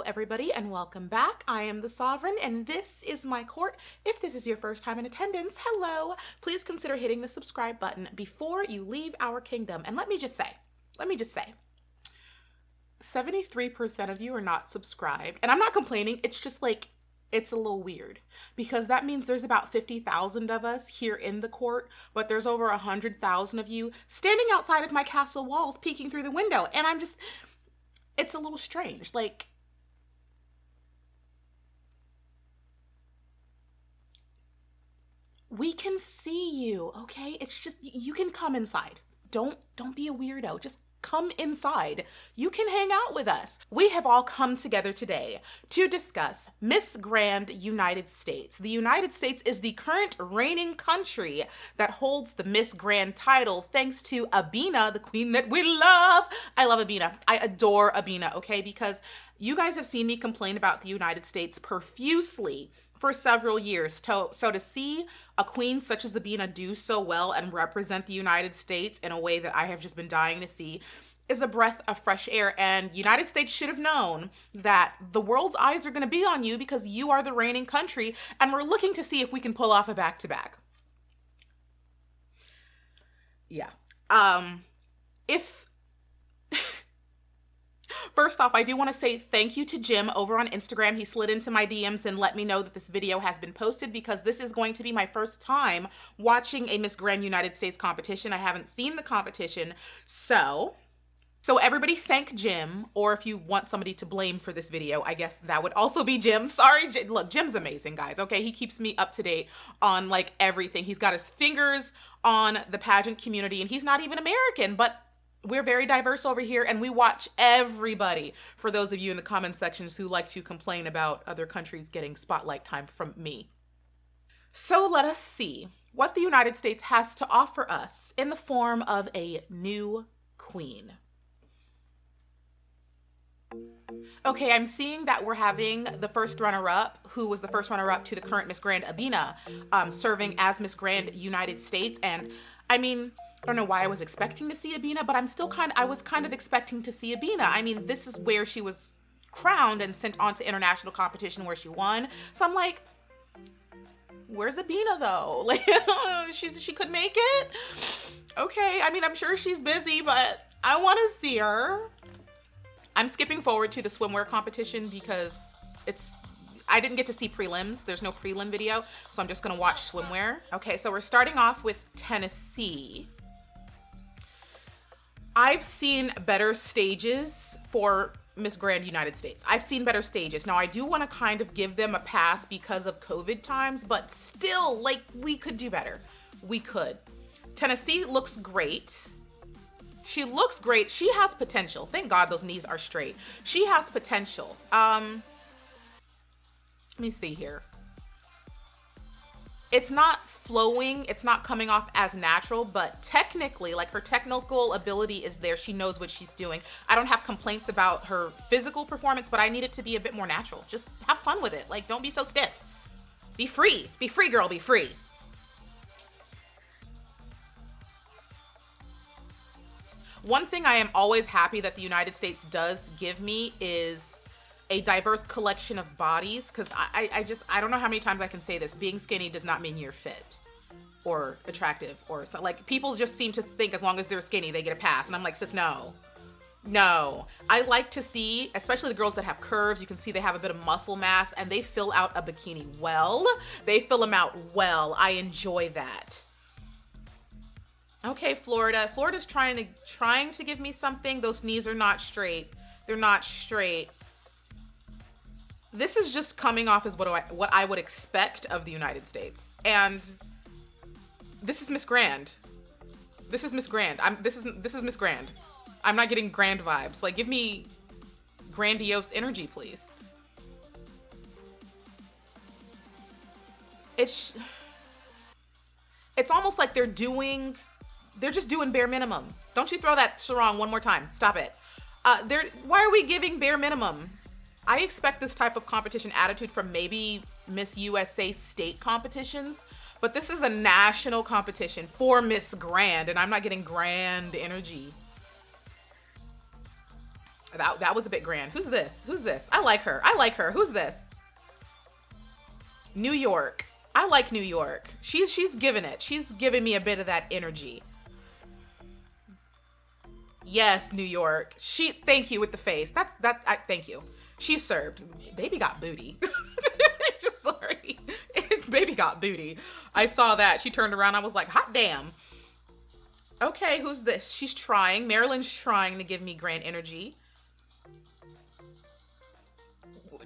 everybody, and welcome back. I am the Sovereign, and this is my court. If this is your first time in attendance, hello. Please consider hitting the subscribe button before you leave our kingdom. And let me just say, 73% of you are not subscribed. And I'm not complaining, it's just like, it's a little weird because that means there's about 50,000 of us here in the court, but there's over 100,000 of you standing outside of my castle walls peeking through the window. And it's a little strange. Like, we can see you, okay? It's just, you can come inside. Don't be a weirdo. Just come inside. You can hang out with us. We have all come together today to discuss Miss Grand United States. The United States is the current reigning country that holds the Miss Grand title thanks to Abina, the queen that we love. I love Abina. I adore Abina, okay? Because you guys have seen me complain about the United States profusely for several years. So to see a queen such as Abina do so well and represent the United States in a way that I have just been dying to see is a breath of fresh air. And United States should have known that the world's eyes are going to be on you because you are the reigning country, and we're looking to see if we can pull off a back-to-back. Yeah. First off, I do want to say thank you to Jim over on Instagram. He slid into my DMs and let me know that this video has been posted because this is going to be my first time watching a Miss Grand United States competition. I haven't seen the competition. So everybody thank Jim, or if you want somebody to blame for this video, I guess that would also be Jim. Sorry, look, Jim's amazing, guys, okay? He keeps me up to date on, like, everything. He's got his fingers on the pageant community, and he's not even American, but we're very diverse over here, and we watch everybody. For those of you in the comment sections who like to complain about other countries getting spotlight time from me. So let us see what the United States has to offer us in the form of a new queen. Okay, I'm seeing that we're having the first runner-up, who was the first runner-up to the current Miss Grand Abina, serving as Miss Grand United States. And I mean, I don't know why I was expecting to see Abina, but I was kind of expecting to see Abina. I mean, this is where she was crowned and sent on to international competition where she won. So I'm like, where's Abina though? Like, she could make it? Okay, I mean, I'm sure she's busy, but I want to see her. I'm skipping forward to the swimwear competition because I didn't get to see prelims. There's no prelim video, so I'm just gonna watch swimwear. Okay, so we're starting off with Tennessee. I've seen better stages for Miss Grand United States. I've seen better stages. Now, I do want to kind of give them a pass because of COVID times, but still, like, we could do better. We could. Tennessee looks great. She looks great. She has potential. Thank God those knees are straight. She has potential. Let me see here. It's not flowing, it's not coming off as natural, but technically, like, her technical ability is there. She knows what she's doing. I don't have complaints about her physical performance, but I need it to be a bit more natural. Just have fun with it. Like, don't be so stiff. Be free. Be free, girl. Be free. One thing I am always happy that the United States does give me is a diverse collection of bodies, because I don't know how many times I can say this. Being skinny does not mean you're fit or attractive or so. Like, people just seem to think as long as they're skinny, they get a pass. And I'm like, sis, no. No. I like to see, especially the girls that have curves, you can see they have a bit of muscle mass and they fill out a bikini well. They fill them out well. I enjoy that. Okay, Florida. Florida's trying to give me something. Those knees are not straight. They're not straight. This is just coming off as what I would expect of the United States. And this is Miss Grand. This is Miss Grand. This is Miss Grand. I'm not getting grand vibes. Like, give me grandiose energy, please. It's almost like they're just doing bare minimum. Don't you throw that sarong one more time. Stop it. Why are we giving bare minimum? I expect this type of competition attitude from maybe Miss USA state competitions, but this is a national competition for Miss Grand, and I'm not getting grand energy. That was a bit grand. Who's this? Who's this? I like her. I like her. Who's this? New York. I like New York. She's giving it. She's giving me a bit of that energy. Yes, New York. Thank you with the face. Thank you. She served. Baby got booty. Just sorry. Baby got booty. I saw that. She turned around. I was like, hot damn. Okay, who's this? She's trying. Marilyn's trying to give me grand energy.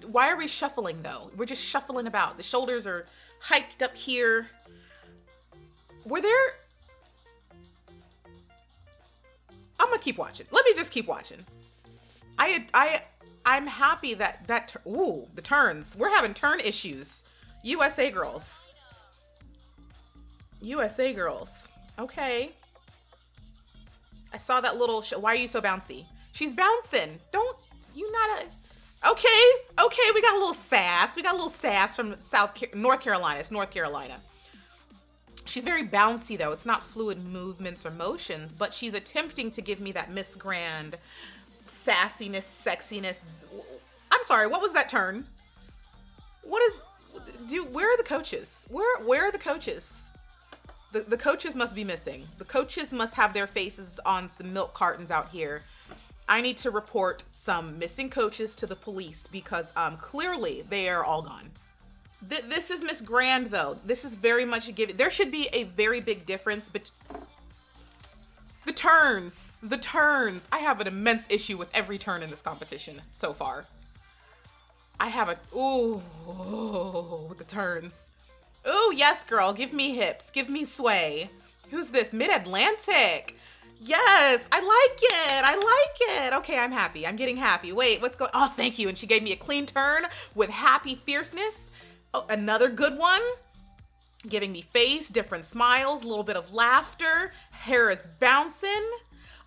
Why are we shuffling though? We're just shuffling about. The shoulders are hiked up here. Were there... I'm gonna keep watching. Let me just keep watching. I'm happy that ooh, the turns. We're having turn issues. USA girls. USA girls. Okay. I saw that little why are you so bouncy? She's bouncing. Don't you not a okay, we got a little sass. We got a little sass from North Carolina. It's North Carolina. She's very bouncy though. It's not fluid movements or motions, but she's attempting to give me that Miss Grand sassiness, sexiness. I'm sorry, what was that turn? Where are the coaches? Where are the coaches? The coaches must be missing. The coaches must have their faces on some milk cartons out here. I need to report some missing coaches to the police because clearly they are all gone. This is Miss Grand though. This is very much a given. There should be a very big difference between the turns. I have an immense issue with every turn in this competition so far. I have with the turns. Ooh, yes, girl. Give me hips. Give me sway. Who's this? Mid-Atlantic. Yes, I like it. I like it. Okay, I'm happy. I'm getting happy. Wait, what's going on? Oh, thank you. And she gave me a clean turn with happy fierceness. Oh, another good one. Giving me face, different smiles, a little bit of laughter. Hair is bouncing.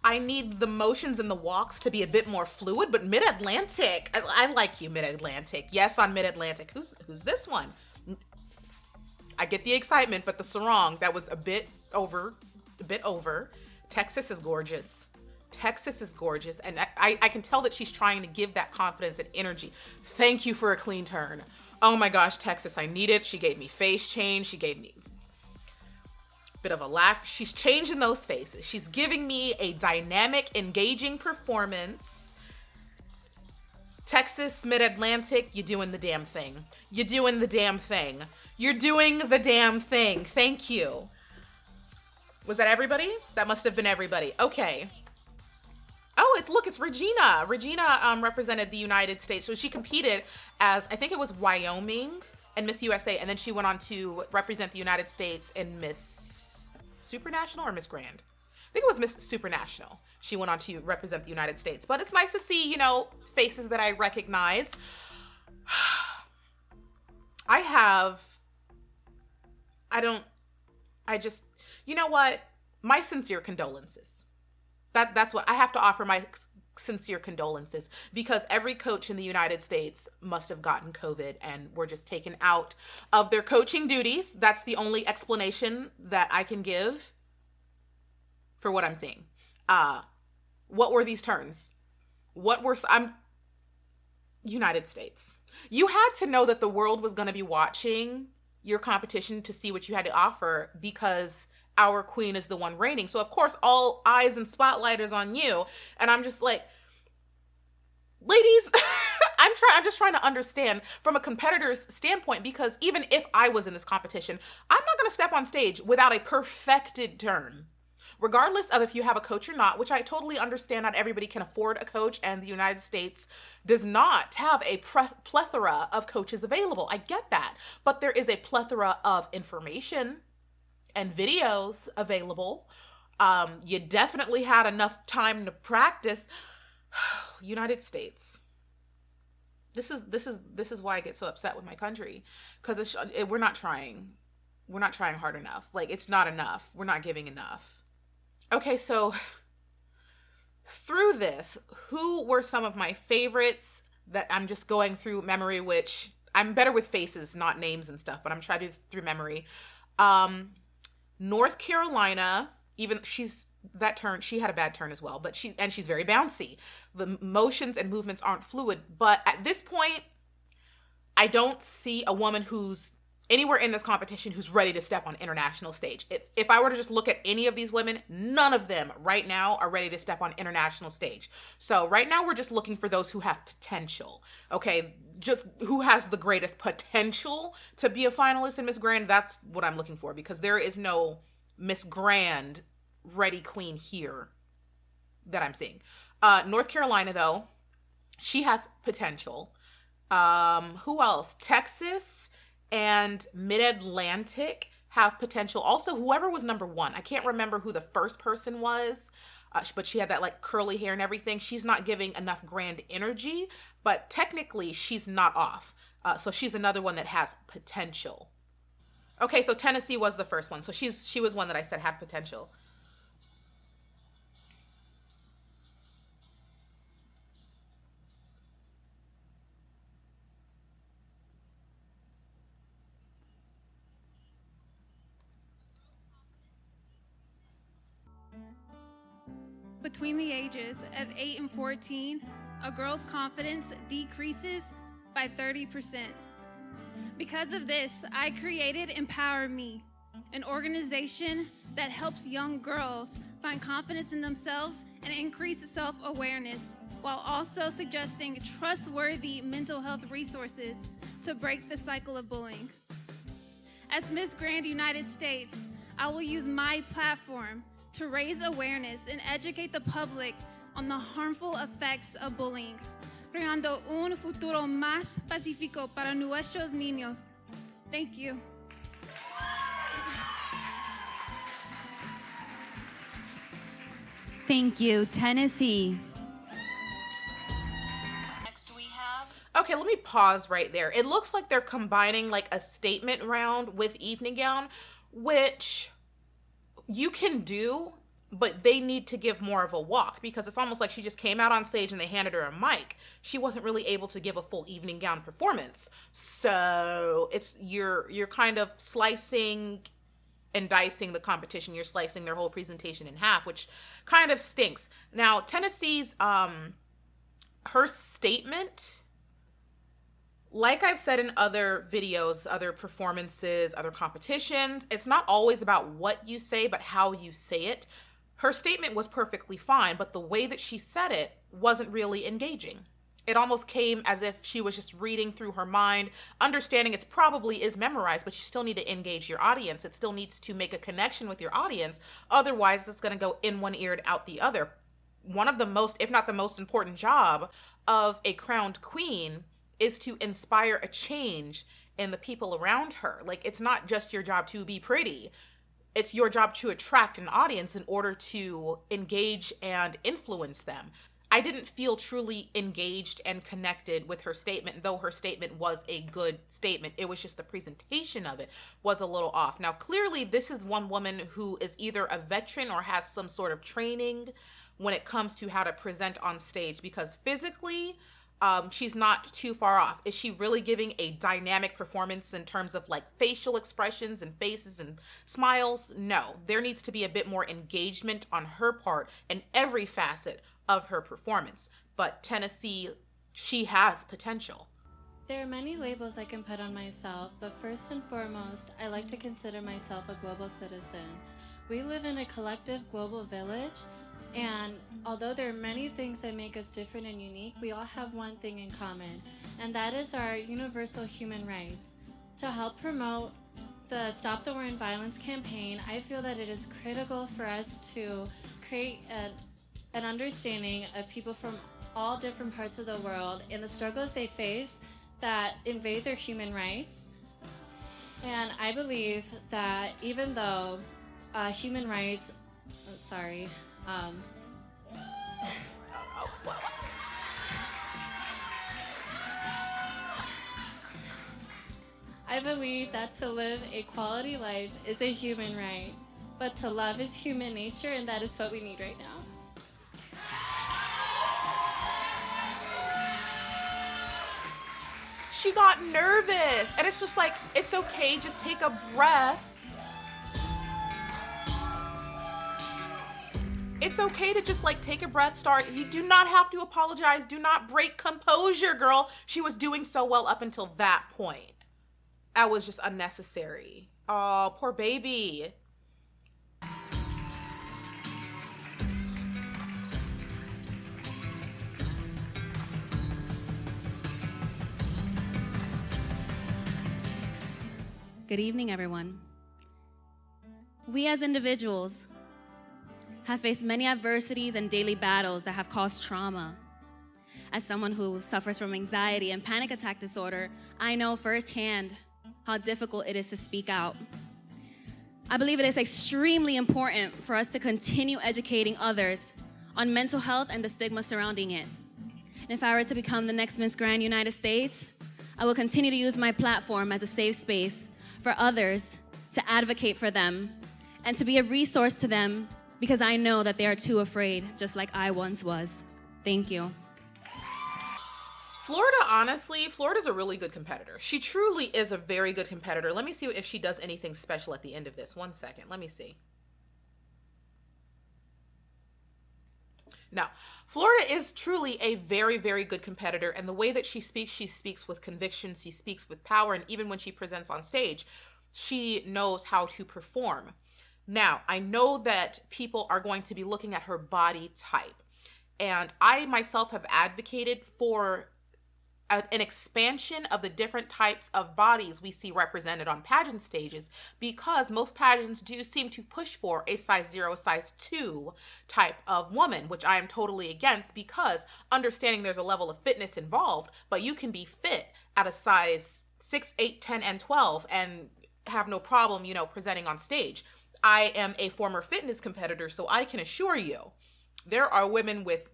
I need the motions and the walks to be a bit more fluid, but Mid-Atlantic. I like you, Mid-Atlantic. Yes, on Mid-Atlantic. Who's this one? I get the excitement, but the sarong, that was a bit over. Texas is gorgeous. Texas is gorgeous. And I can tell that she's trying to give that confidence and energy. Thank you for a clean turn. Oh my gosh, Texas, I need it. She gave me face change. She gave me a bit of a laugh. She's changing those faces. She's giving me a dynamic, engaging performance. Texas, Mid-Atlantic, you're doing the damn thing. You're doing the damn thing. You're doing the damn thing. Thank you. Was that everybody? That must have been everybody. Okay. Oh, it's Regina. Regina represented the United States. So she competed as, I think it was Wyoming and Miss USA. And then she went on to represent the United States in Miss Supranational or Miss Grand. I think it was Miss Supranational. She went on to represent the United States. But it's nice to see, faces that I recognize. You know what? My sincere condolences. That's what I have to offer, my sincere condolences, because every coach in the United States must have gotten COVID and were just taken out of their coaching duties. That's the only explanation that I can give for what I'm seeing. What were these turns? United States. You had to know that the world was going to be watching your competition to see what you had to offer because our queen is the one reigning. So of course, all eyes and spotlight is on you. And I'm just like, ladies, I'm just trying to understand from a competitor's standpoint, because even if I was in this competition, I'm not going to step on stage without a perfected turn. Regardless of if you have a coach or not, which I totally understand, not everybody can afford a coach, and the United States does not have a plethora of coaches available. I get that. But there is a plethora of information and videos available. You definitely had enough time to practice. United States. This is why I get so upset with my country, because we're not trying. We're not trying hard enough. Like, it's not enough. We're not giving enough. Okay, so through this, who were some of my favorites that I'm just going through memory, which I'm better with faces, not names and stuff, but I'm trying to do through memory. North Carolina, even she's that turn, she had a bad turn as well, but she's very bouncy. The motions and movements aren't fluid, but at this point I don't see a woman who's anywhere in this competition who's ready to step on international stage. If I were to just look at any of these women, none of them right now are ready to step on international stage. So right now we're just looking for those who have potential. Okay, just who has the greatest potential to be a finalist in Miss Grand. That's what I'm looking for, because there is no Miss Grand ready queen here that I'm seeing. North Carolina though, she has potential. Who else? Texas and Mid-Atlantic have potential. Also, whoever was number one, I can't remember who the first person was, but she had that like curly hair and everything. She's not giving enough grand energy, but technically she's not off. So she's another one that has potential. Okay, so Tennessee was the first one. So she was one that I said had potential. Between the ages of 8 and 14, a girl's confidence decreases by 30%. Because of this, I created Empower Me, an organization that helps young girls find confidence in themselves and increase self-awareness, while also suggesting trustworthy mental health resources to break the cycle of bullying. As Miss Grand United States, I will use my platform to raise awareness and educate the public on the harmful effects of bullying, creando un futuro más pacífico para nuestros niños. Thank you. Thank you, Tennessee. Next we have. Okay, let me pause right there. It looks like they're combining like a statement round with evening gown, which you can do, but they need to give more of a walk, because it's almost like she just came out on stage and they handed her a mic. She wasn't really able to give a full evening gown performance. So it's you're kind of slicing and dicing the competition. You're slicing their whole presentation in half, which kind of stinks. Now, Tennessee's her statement, like I've said in other videos, other performances, other competitions, it's not always about what you say, but how you say it. Her statement was perfectly fine, but the way that she said it wasn't really engaging. It almost came as if she was just reading through her mind, understanding it probably is memorized, but you still need to engage your audience. It still needs to make a connection with your audience. Otherwise, it's going to go in one ear and out the other. One of the most, if not the most important job of a crowned queen is to inspire a change in the people around her. Like, it's not just your job to be pretty. It's your job to attract an audience in order to engage and influence them. I didn't feel truly engaged and connected with her statement, though her statement was a good statement. It was just the presentation of it was a little off. Now, clearly, this is one woman who is either a veteran or has some sort of training when it comes to how to present on stage, because physically, she's not too far off. Is she really giving a dynamic performance in terms of like facial expressions and faces and smiles? No, there needs to be a bit more engagement on her part in every facet of her performance. But Tennessee, she has potential. There are many labels I can put on myself, but first and foremost, I like to consider myself a global citizen. We live in a collective global village, and although there are many things that make us different and unique, we all have one thing in common, and that is our universal human rights. To help promote the Stop the War in Violence campaign, I feel that it is critical for us to create an understanding of people from all different parts of the world and the struggles they face that invade their human rights. And I believe that even though human rights, I believe that to live a quality life is a human right, but to love is human nature, and that is what we need right now. She got nervous, and it's just like, it's okay, just take a breath. It's okay to just like take a breath, start. You do not have to apologize. Do not break composure, girl. She was doing so well up until that point. That was just unnecessary. Oh, poor baby. Good evening, everyone. We as individuals have faced many adversities and daily battles that have caused trauma. As someone who suffers from anxiety and panic attack disorder, I know firsthand how difficult it is to speak out. I believe it is extremely important for us to continue educating others on mental health and the stigma surrounding it. And if I were to become the next Miss Grand United States, I will continue to use my platform as a safe space for others to advocate for them and to be a resource to them because I know that they are too afraid, just like I once was. Thank you. Florida, honestly, Florida's a really good competitor. She truly is a very good competitor. Let me see if she does anything special at the end of this. 1 second. Let me see. No, Florida is truly a very, very good competitor. And the way that she speaks with conviction. She speaks with power. And even when she presents on stage, she knows how to perform. Now, I know that people are going to be looking at her body type. And I myself have advocated for an expansion of the different types of bodies we see represented on pageant stages, because most pageants do seem to push for a size 0, size 2 type of woman, which I am totally against, because understanding there's a level of fitness involved, but you can be fit at a size 6, 8, 10, and 12 and have no problem, presenting on stage. I am a former fitness competitor, so I can assure you there are women with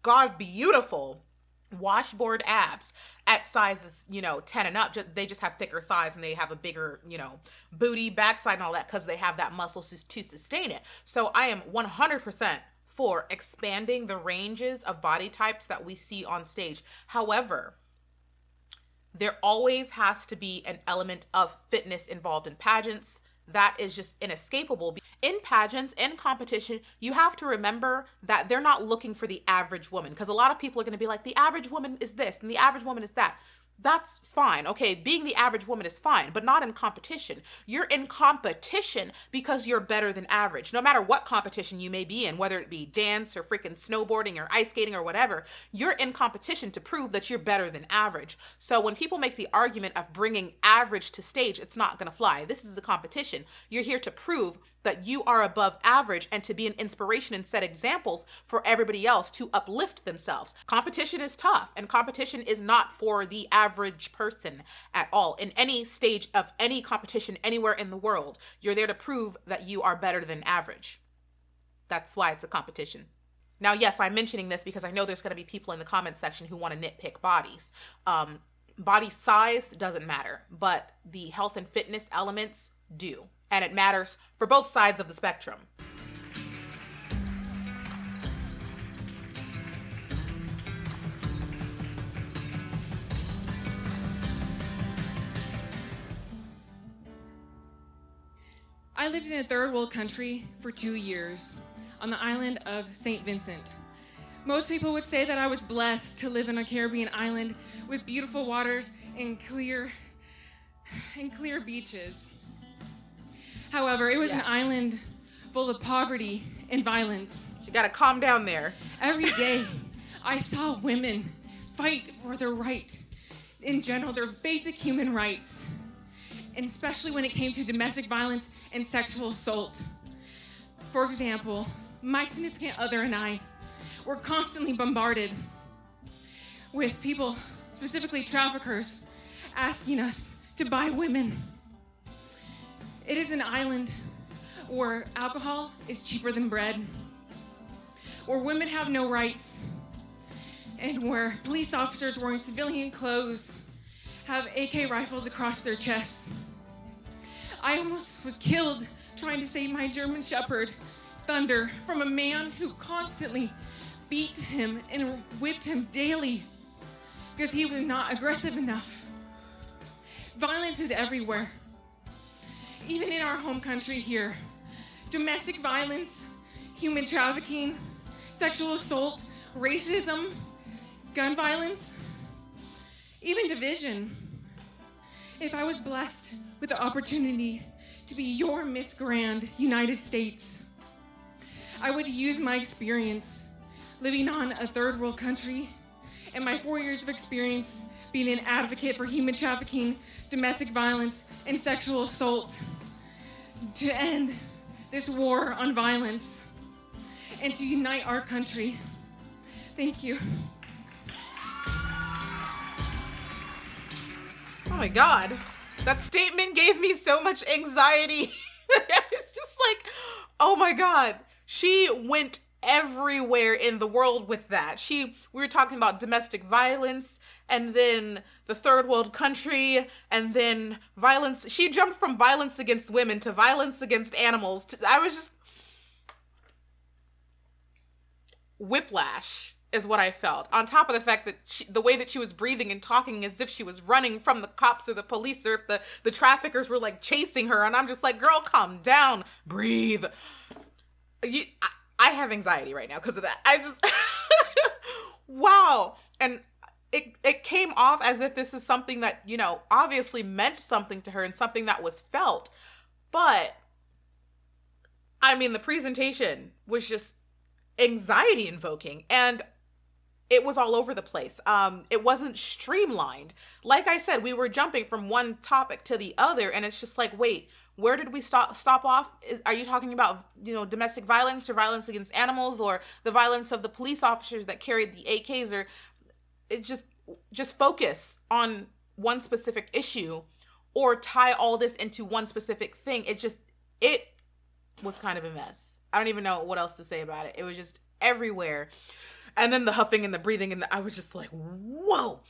God beautiful washboard abs at sizes 10 and up. They just have thicker thighs and they have a bigger booty, backside, and all that, because they have that muscle to sustain it. So I am 100% for expanding the ranges of body types that we see on stage. However, there always has to be an element of fitness involved in pageants. That is just inescapable. In pageants and competition, you have to remember that they're not looking for the average woman, because a lot of people are going to be like, the average woman is this and the average woman is that. That's fine. Okay, being the average woman is fine, but not in competition. You're in competition because you're better than average. No matter what competition you may be in, whether it be dance or freaking snowboarding or ice skating or whatever, you're in competition to prove that you're better than average. So when people make the argument of bringing average to stage, it's not going to fly. This is a competition. You're here to prove that you are above average and to be an inspiration and set examples for everybody else to uplift themselves. Competition is tough, and competition is not for the average person at all. In any stage of any competition anywhere in the world, you're there to prove that you are better than average. That's why it's a competition. Now, yes, I'm mentioning this because I know there's going to be people in the comment section who want to nitpick bodies. Body size doesn't matter, but the health and fitness elements do. And it matters for both sides of the spectrum. I lived in a third world country for 2 years on the island of St. Vincent. Most people would say that I was blessed to live in a Caribbean island with beautiful waters and clear beaches. However, it was an island full of poverty and violence. You gotta calm down there. Every day, I saw women fight for their right, in general, their basic human rights, and especially when it came to domestic violence and sexual assault. For example, my significant other and I were constantly bombarded with people, specifically traffickers, asking us to buy women. It is an island where alcohol is cheaper than bread, where women have no rights, and where police officers wearing civilian clothes have AK rifles across their chests. I almost was killed trying to save my German Shepherd, Thunder, from a man who constantly beat him and whipped him daily because he was not aggressive enough. Violence is everywhere. Even in our home country here, domestic violence human trafficking, sexual assault, racism, gun violence, even division. If I was blessed with the opportunity to be your Miss Grand United States, I would use my experience living on a third world country and my 4 years of experience being an advocate for human trafficking, domestic violence, and sexual assault to end this war on violence and to unite our country. Thank you. Oh my God. That statement gave me so much anxiety. It's just like, oh my God. She went everywhere in the world with that. We were talking about domestic violence and then the third world country and then violence. She jumped from violence against women to violence against animals. I was just, whiplash is what I felt. On top of the fact that the way that she was breathing and talking as if she was running from the cops or the police or if the traffickers were like chasing her. And I'm just like, girl, calm down, breathe. I have anxiety right now because of that. I just, wow. And it came off as if this is something that, you know, obviously meant something to her and something that was felt. But, I mean, the presentation was just anxiety invoking and it was all over the place. It wasn't streamlined. Like I said, we were jumping from one topic to the other and it's just like, wait, where did we stop off? Are you talking about, you know, domestic violence or violence against animals or the violence of the police officers that carried the AKs? Or it just focus on one specific issue or tie all this into one specific thing. It was kind of a mess. I don't even know what else to say about it. It was just everywhere. And then the huffing and the breathing and I was just like, whoa,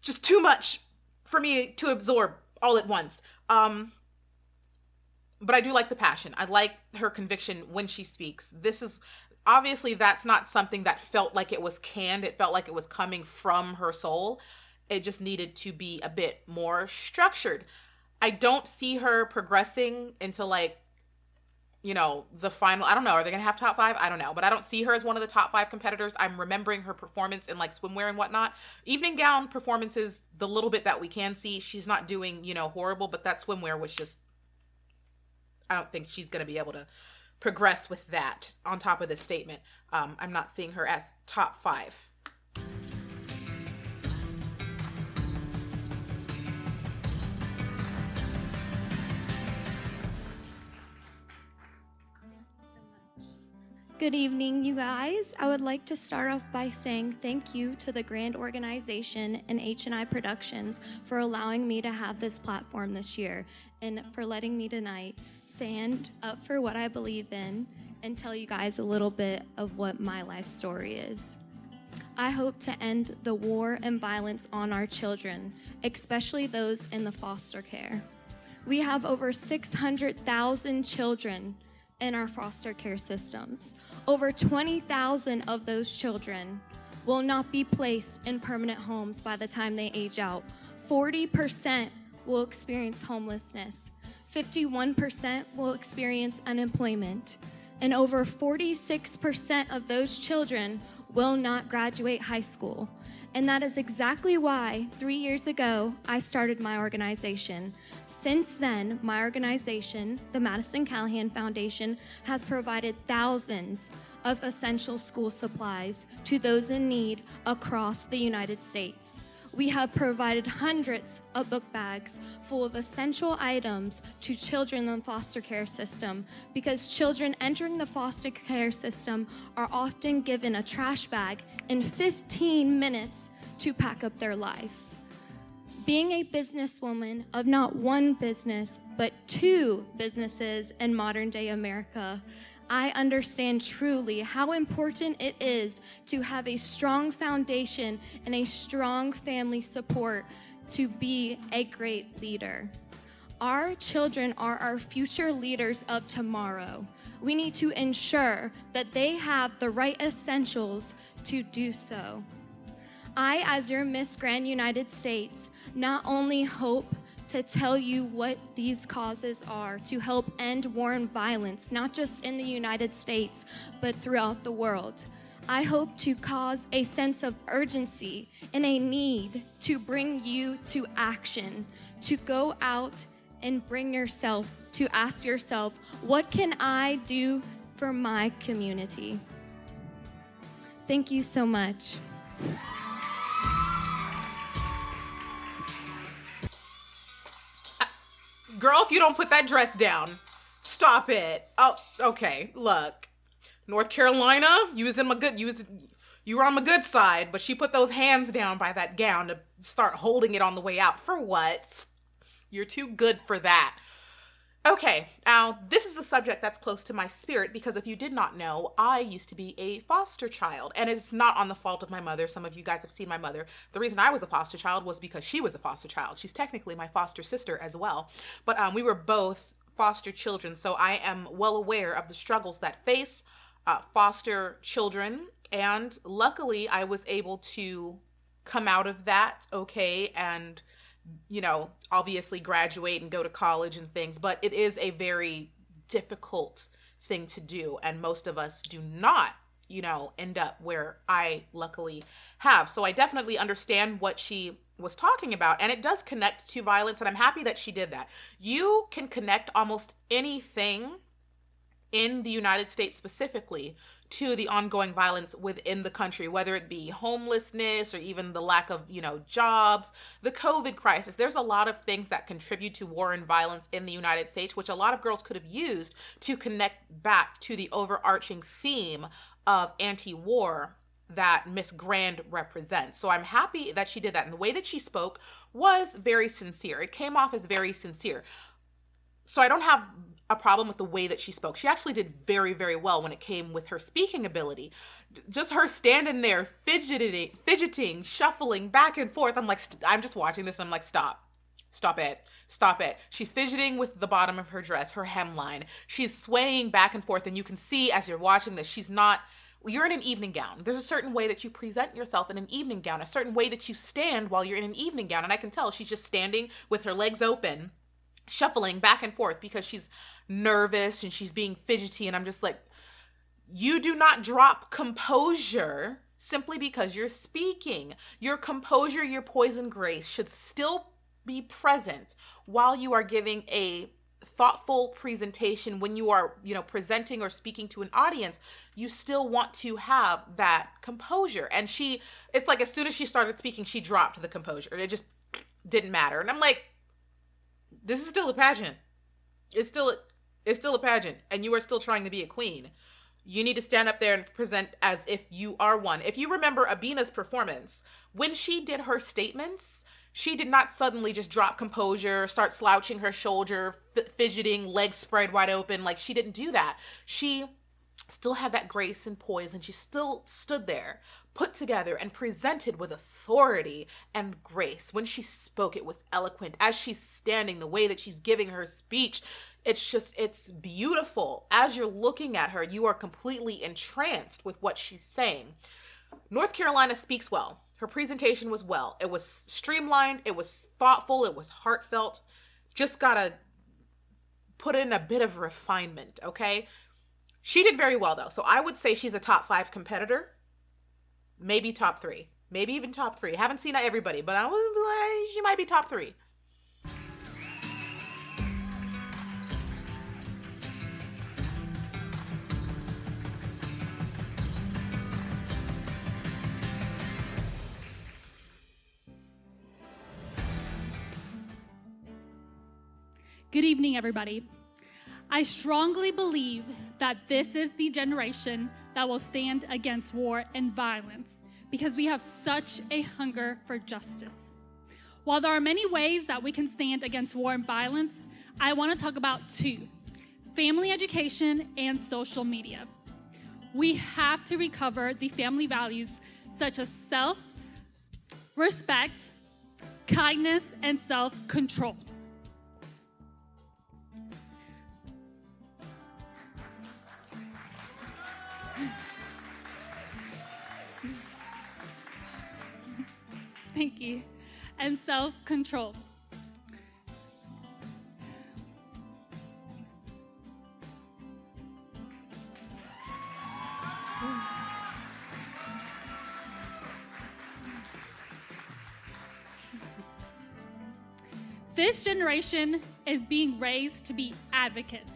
just too much for me to absorb all at once. But I do like the passion. I like her conviction when she speaks. This is obviously that's not something that felt like it was canned. It felt like it was coming from her soul. It just needed to be a bit more structured. I don't see her progressing into like, you know, the final, I don't know, are they going to have top 5? I don't know, but I don't see her as one of the top 5 competitors. I'm remembering her performance in like swimwear and whatnot. Evening gown performances, the little bit that we can see, she's not doing, you know, horrible, but that swimwear was just, I don't think she's going to be able to progress with that on top of this statement. I'm not seeing her as top 5. Good evening, you guys. I would like to start off by saying thank you to the Grand Organization and H&I Productions for allowing me to have this platform this year and for letting me tonight stand up for what I believe in and tell you guys a little bit of what my life story is. I hope to end the war and violence on our children, especially those in the foster care. We have over 600,000 children in our foster care systems. Over 20,000 of those children will not be placed in permanent homes by the time they age out. 40% will experience homelessness. 51% will experience unemployment. And over 46% of those children will not graduate high school. And that is exactly why 3 years ago, I started my organization. Since then, my organization, the Madison Callahan Foundation, has provided thousands of essential school supplies to those in need across the United States. We have provided hundreds of book bags full of essential items to children in the foster care system because children entering the foster care system are often given a trash bag in 15 minutes to pack up their lives. Being a businesswoman of not one business, but 2 businesses in modern day America, I understand truly how important it is to have a strong foundation and a strong family support to be a great leader. Our children are our future leaders of tomorrow. We need to ensure that they have the right essentials to do so. I, as your Miss Grand United States, not only hope to tell you what these causes are to help end war and violence, not just in the United States, but throughout the world. I hope to cause a sense of urgency and a need to bring you to action, to go out and bring yourself, to ask yourself, what can I do for my community? Thank you so much. Girl, if you don't put that dress down, stop it. Oh, okay. Look, North Carolina, you were on my good side, but she put those hands down by that gown to start holding it on the way out. For what? You're too good for that. Okay, now this is a subject that's close to my spirit because if you did not know, I used to be a foster child, and it's not on the fault of my mother. Some of you guys have seen my mother. The reason I was a foster child was because she was a foster child. She's technically my foster sister as well, but we were both foster children, so I am well aware of the struggles that face foster children, and luckily I was able to come out of that okay and obviously graduate and go to college and things, but it is a very difficult thing to do. And most of us do not, end up where I luckily have. So I definitely understand what she was talking about. And it does connect to violence. And I'm happy that she did that. You can connect almost anything in the United States specifically to the ongoing violence within the country, whether it be homelessness or even the lack of, jobs, the COVID crisis. There's a lot of things that contribute to war and violence in the United States, which a lot of girls could have used to connect back to the overarching theme of anti-war that Miss Grand represents. So I'm happy that she did that. And the way that she spoke was very sincere. It came off as very sincere. So I don't have a problem with the way that she spoke. She actually did very, very well when it came with her speaking ability. Just her standing there, fidgeting, shuffling back and forth. I'm like, I'm just watching this and I'm like, stop it. She's fidgeting with the bottom of her dress, her hemline. She's swaying back and forth, and you can see as you're watching this, you're in an evening gown. There's a certain way that you present yourself in an evening gown, a certain way that you stand while you're in an evening gown, and I can tell she's just standing with her legs open, shuffling back and forth because she's nervous and she's being fidgety. And I'm just like, you do not drop composure simply because you're speaking. Your composure, your poise and grace should still be present while you are giving a thoughtful presentation. When you are, presenting or speaking to an audience, you still want to have that composure. And it's like as soon as she started speaking, she dropped the composure. It just didn't matter. And I'm like, this is still a pageant. It's still a pageant, and you are still trying to be a queen. You need to stand up there and present as if you are one. If you remember Abina's performance, when she did her statements, she did not suddenly just drop composure, start slouching her shoulder, fidgeting, legs spread wide open. Like, she didn't do that. She still had that grace and poise, and she still stood there, put together and presented with authority and grace. When she spoke, it was eloquent. As she's standing, the way that she's giving her speech, it's beautiful. As you're looking at her, you are completely entranced with what she's saying. North Carolina speaks well. Her presentation was well. It was streamlined. It was thoughtful. It was heartfelt. Just gotta put in a bit of refinement, okay? She did very well, though. So I would say she's a top 5 competitor. Maybe top 3. Maybe even top 3. Haven't seen everybody, but I would like she might be top 3. Good evening, everybody. I strongly believe that this is the generation that will stand against war and violence because we have such a hunger for justice. While there are many ways that we can stand against war and violence, I want to talk about 2: family education and social media. We have to recover the family values such as self-respect, kindness, and self-control. Thank you. And self-control. This generation is being raised to be advocates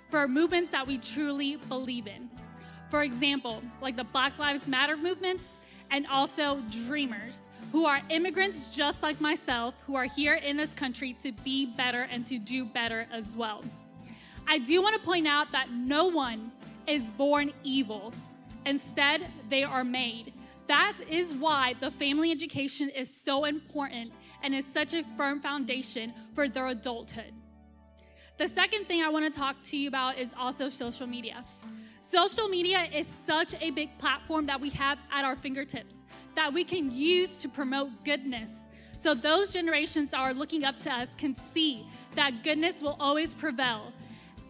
for movements that we truly believe in. For example, like the Black Lives Matter movements, and also dreamers, who are immigrants just like myself, who are here in this country to be better and to do better as well. I do want to point out that no one is born evil. Instead, they are made. That is why the family education is so important and is such a firm foundation for their adulthood. The second thing I want to talk to you about is also social media. Social media is such a big platform that we have at our fingertips that we can use to promote goodness. So those generations that are looking up to us can see that goodness will always prevail,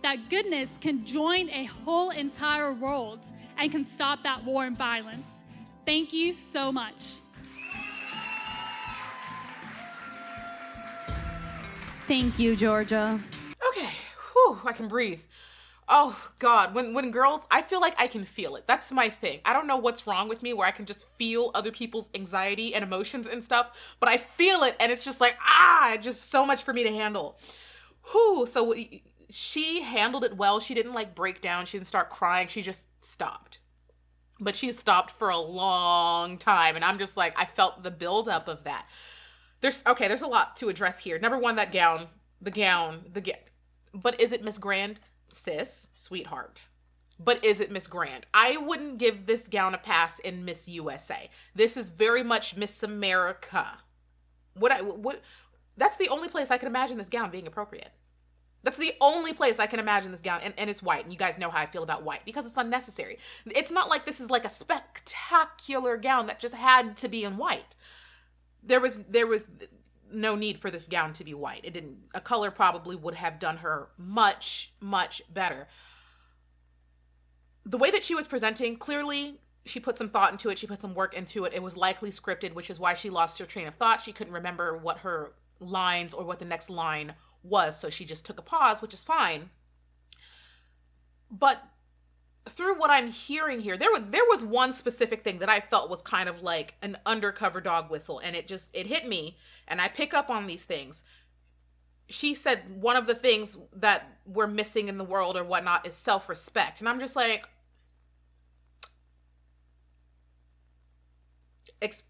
that goodness can join a whole entire world and can stop that war and violence. Thank you so much. Thank you, Georgia. Okay, whew, I can breathe. Oh God, when girls, I feel like I can feel it. That's my thing. I don't know what's wrong with me where I can just feel other people's anxiety and emotions and stuff, but I feel it and it's just like, just so much for me to handle. Whew, so she handled it well. She didn't like break down. She didn't start crying. She just stopped. But she stopped for a long time. And I'm just like, I felt the buildup of that. There's a lot to address here. Number one, that gown, the gown. But is it Miss Grand? Sis, sweetheart. But is it Miss Grand? I wouldn't give this gown a pass in Miss USA. This is very much Miss America. That's the only place I can imagine this gown being appropriate. That's the only place I can imagine this gown, and it's white, and you guys know how I feel about white, because it's unnecessary. It's not like this is like a spectacular gown that just had to be in white. There was no need for this gown to be white. A color probably would have done her much, much better. The way that she was presenting, clearly she put some thought into it. She put some work into it. It was likely scripted, which is why she lost her train of thought. She couldn't remember what her lines or what the next line was, so she just took a pause, which is fine. But through what I'm hearing here, there was one specific thing that I felt was kind of like an undercover dog whistle, and it hit me, and I pick up on these things. She said one of the things that we're missing in the world or whatnot is self-respect, and I'm just like,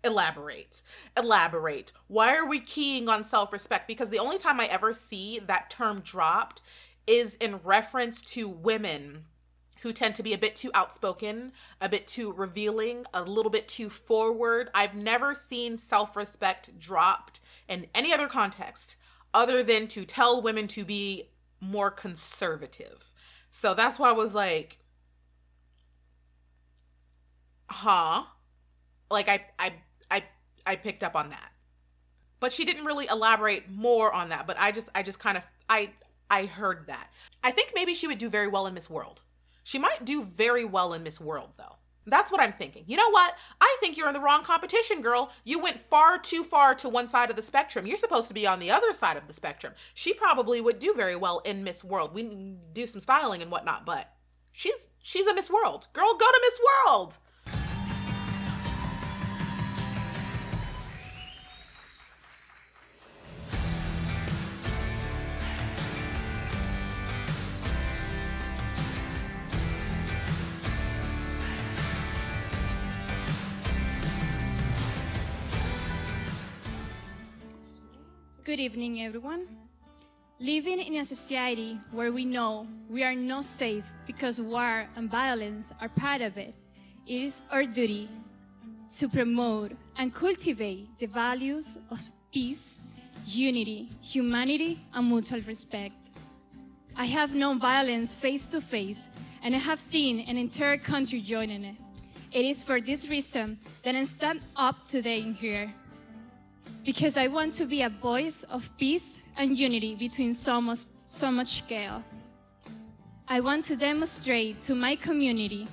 elaborate. Why are we keying on self-respect? Because the only time I ever see that term dropped is in reference to women who tend to be a bit too outspoken, a bit too revealing, a little bit too forward. I've never seen self-respect dropped in any other context other than to tell women to be more conservative. So that's why I was like, huh? Like I picked up on that. But she didn't really elaborate more on that, but I just kind of I heard that. I think maybe she would do very well in Miss World. She might do very well in Miss World, though. That's what I'm thinking. You know what? I think you're in the wrong competition, girl. You went far too far to one side of the spectrum. You're supposed to be on the other side of the spectrum. She probably would do very well in Miss World. We can do some styling and whatnot, but she's a Miss World. Girl, go to Miss World. Good evening, everyone. Living in a society where we know we are not safe because war and violence are part of it, it is our duty to promote and cultivate the values of peace, unity, humanity, and mutual respect. I have known violence face to face, and I have seen an entire country joining it. It is for this reason that I stand up today in here, because I want to be a voice of peace and unity between so much chaos. I want to demonstrate to my community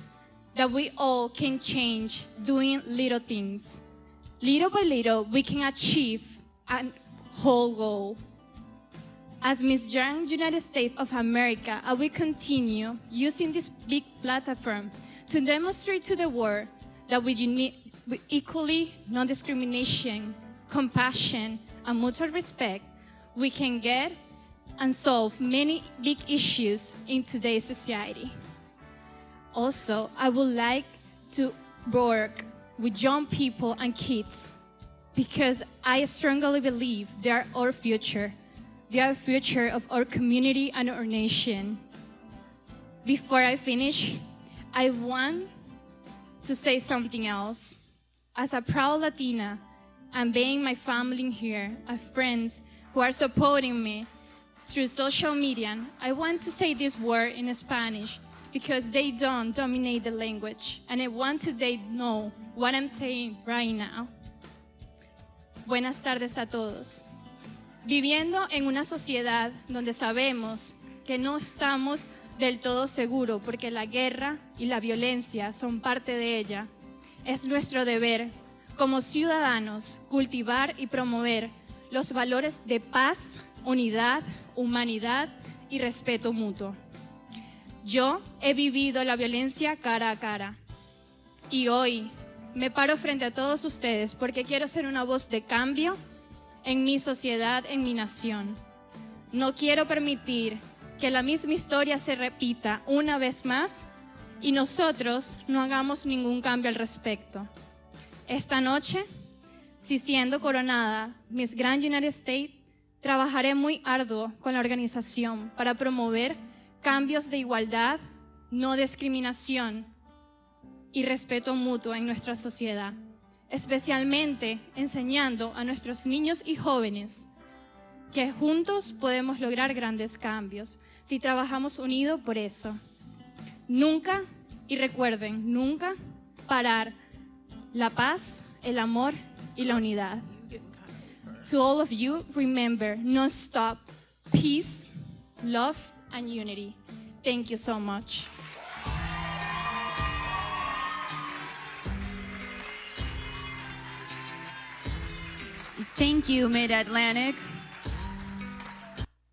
that we all can change doing little things. Little by little, we can achieve a whole goal. As Miss Young United States of America, I will continue using this big platform to demonstrate to the world that with equally non-discrimination, compassion, and mutual respect, we can get and solve many big issues in today's society. Also, I would like to work with young people and kids because I strongly believe they are our future. They are the future of our community and our nation. Before I finish, I want to say something else. As a proud Latina, and being my family here, and friends who are supporting me through social media, I want to say this word in Spanish because they don't dominate the language, and I want they know what I'm saying right now. Buenas tardes a todos. Viviendo en una sociedad donde sabemos que no estamos del todo seguros porque la guerra y la violencia son parte de ella, es nuestro deber como ciudadanos cultivar y promover los valores de paz, unidad, humanidad y respeto mutuo. Yo he vivido la violencia cara a cara y hoy me paro frente a todos ustedes porque quiero ser una voz de cambio en mi sociedad, en mi nación. No quiero permitir que la misma historia se repita una vez más y nosotros no hagamos ningún cambio al respecto. Esta noche, si siendo coronada Miss Grand United States, trabajaré muy arduo con la organización para promover cambios de igualdad, no discriminación y respeto mutuo en nuestra sociedad, especialmente enseñando a nuestros niños y jóvenes que juntos podemos lograr grandes cambios si trabajamos unidos por eso. Nunca, y recuerden, nunca parar la paz, el amor y la unidad. To all of you, remember, no stop, peace, love, and unity. Thank you so much. Thank you, Mid-Atlantic.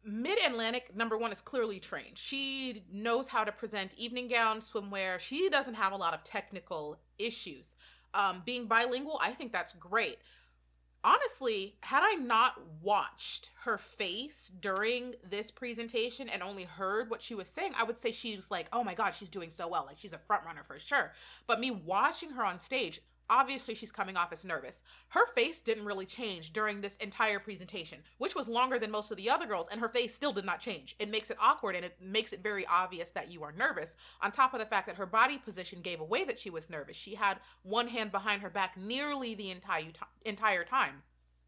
Mid-Atlantic, number one, is clearly trained. She knows how to present evening gown, swimwear. She doesn't have a lot of technical issues. Being bilingual, I think that's great. Honestly, had I not watched her face during this presentation and only heard what she was saying, I would say she's like, oh my God, she's doing so well. Like, she's a front runner for sure. But me watching her on stage, obviously she's coming off as nervous. Her face didn't really change during this entire presentation, which was longer than most of the other girls, and her face still did not change. It makes it awkward and it makes it very obvious that you are nervous, on top of the fact that her body position gave away that she was nervous. She had one hand behind her back nearly the entire time.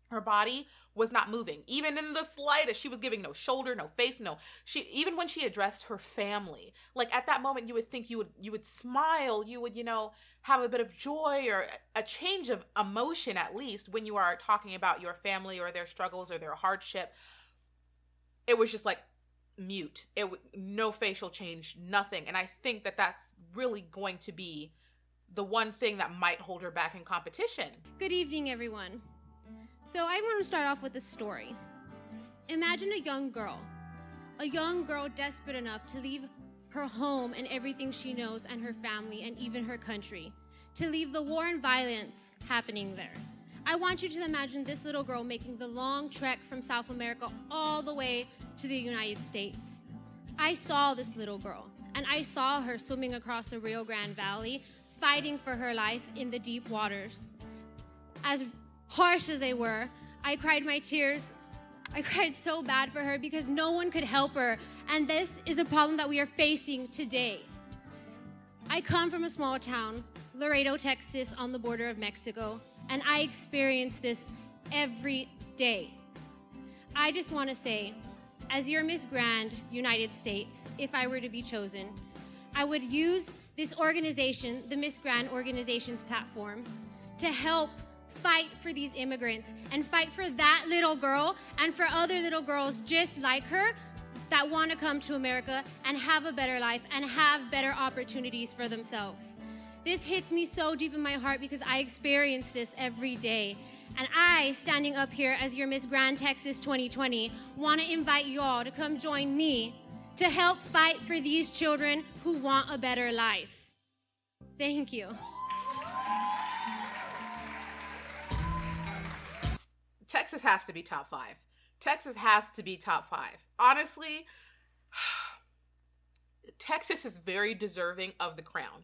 Her body was not moving, even in the slightest. She was giving no shoulder, no face, no. Even when she addressed her family, like at that moment, you would think you would smile, you would, have a bit of joy or a change of emotion at least when you are talking about your family or their struggles or their hardship. It was just like mute. No facial change, nothing. And I think that that's really going to be the one thing that might hold her back in competition. Good evening, everyone. So I want to start off with a story. Imagine a young girl desperate enough to leave her home and everything she knows and her family and even her country, to leave the war and violence happening there. I want you to imagine this little girl making the long trek from South America all the way to the United States. I saw this little girl, and I saw her swimming across the Rio Grande Valley, fighting for her life in the deep waters. As harsh as they were, I cried my tears. I cried so bad for her because no one could help her, and this is a problem that we are facing today. I come from a small town, Laredo, Texas, on the border of Mexico, and I experience this every day. I just want to say, as your Miss Grand United States, if I were to be chosen, I would use this organization, the Miss Grand Organization's platform, to help fight for these immigrants and fight for that little girl and for other little girls just like her that want to come to America and have a better life and have better opportunities for themselves. This hits me so deep in my heart because I experience this every day. And I, standing up here as your Miss Grand Texas 2020, want to invite you all to come join me to help fight for these children who want a better life. Thank you. Texas has to be top 5. Texas has to be top 5. Honestly, Texas is very deserving of the crown.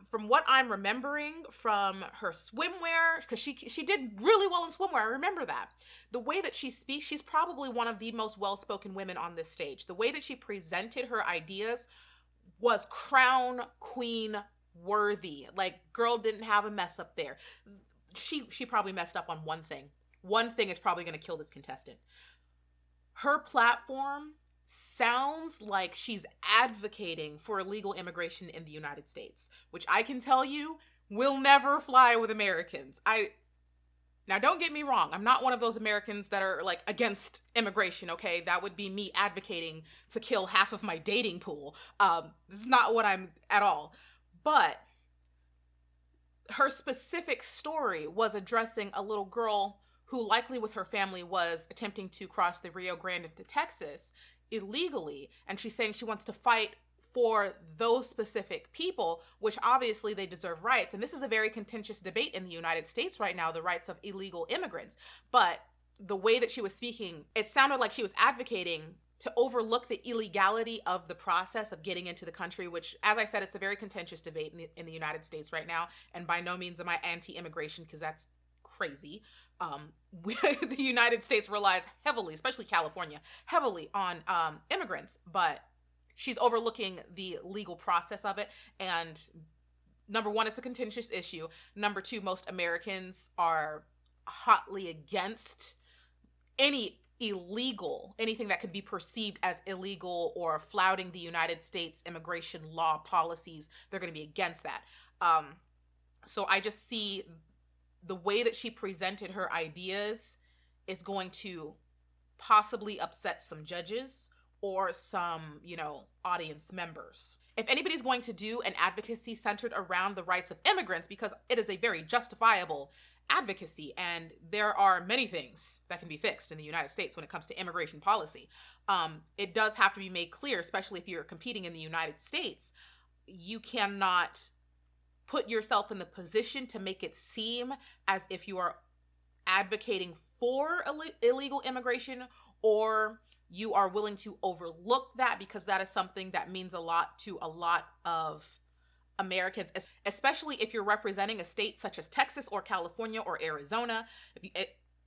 From what I'm remembering from her swimwear, because she did really well in swimwear, I remember that. The way that she speaks, she's probably one of the most well-spoken women on this stage. The way that she presented her ideas was crown queen worthy. Like, girl didn't have a mess up there. She probably messed up on one thing. One thing is probably going to kill this contestant. Her platform sounds like she's advocating for illegal immigration in the United States, which I can tell you will never fly with Americans. Now, don't get me wrong. I'm not one of those Americans that are like against immigration, okay? That would be me advocating to kill half of my dating pool. This is not what I'm at all. But her specific story was addressing a little girl who likely with her family was attempting to cross the Rio Grande into Texas illegally. And she's saying she wants to fight for those specific people, which obviously they deserve rights. And this is a very contentious debate in the United States right now, the rights of illegal immigrants. But the way that she was speaking, it sounded like she was advocating to overlook the illegality of the process of getting into the country, which, as I said, it's a very contentious debate in the United States right now. And by no means am I anti-immigration, because that's crazy. The United States relies heavily, especially California, heavily on immigrants, but she's overlooking the legal process of it. And number one, it's a contentious issue. Number two, most Americans are hotly against anything that could be perceived as illegal or flouting the United States immigration law policies. They're going to be against that. So I just see the way that she presented her ideas is going to possibly upset some judges or some, audience members. If anybody's going to do an advocacy centered around the rights of immigrants, because it is a very justifiable advocacy, and there are many things that can be fixed in the United States when it comes to immigration policy, it does have to be made clear, especially if you're competing in the United States, you cannot put yourself in the position to make it seem as if you are advocating for illegal immigration, or you are willing to overlook that, because that is something that means a lot to a lot of Americans, especially if you're representing a state such as Texas or California or Arizona,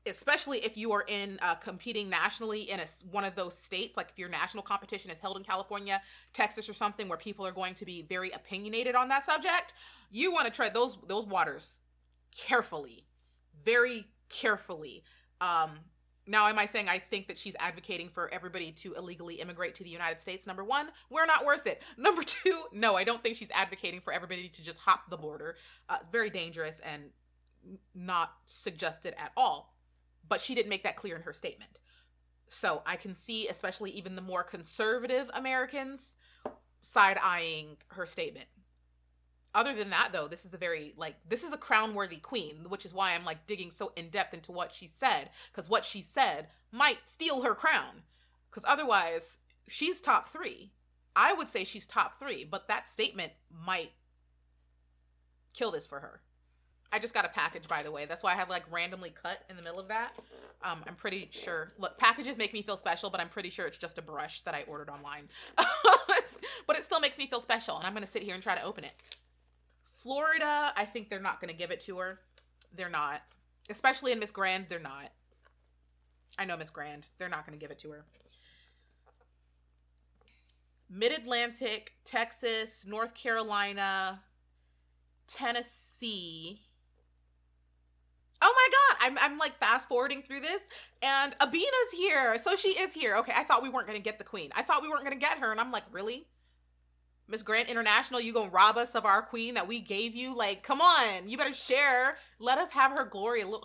especially if you are competing nationally in one of those states, like if your national competition is held in California, Texas, or something where people are going to be very opinionated on that subject. You want to tread those waters carefully, very carefully. Now, am I saying I think that she's advocating for everybody to illegally immigrate to the United States? Number one, we're not worth it. Number two, no, I don't think she's advocating for everybody to just hop the border. Very dangerous and not suggested at all. But she didn't make that clear in her statement. So I can see, especially even the more conservative Americans, side-eyeing her statement. Other than that, though, this is a crown-worthy queen, which is why I'm digging so in-depth into what she said, because what she said might steal her crown. Because otherwise, she's top 3. I would say she's top 3, but that statement might kill this for her. I just got a package, by the way. That's why I have randomly cut in the middle of that. I'm pretty sure. Look, packages make me feel special, but I'm pretty sure it's just a brush that I ordered online. But it still makes me feel special, and I'm going to sit here and try to open it. Florida, I think they're not going to give it to her. They're not. Especially in Miss Grand, they're not. I know Miss Grand. They're not going to give it to her. Mid-Atlantic, Texas, North Carolina, Tennessee. Oh my God, I'm fast forwarding through this, and Abina's here. So she is here. Okay, I thought we weren't going to get the queen. I thought we weren't going to get her, and I'm like, really? Miss Grant International, you gonna rob us of our queen that we gave you? Come on, you better share. Let us have her glory. Look.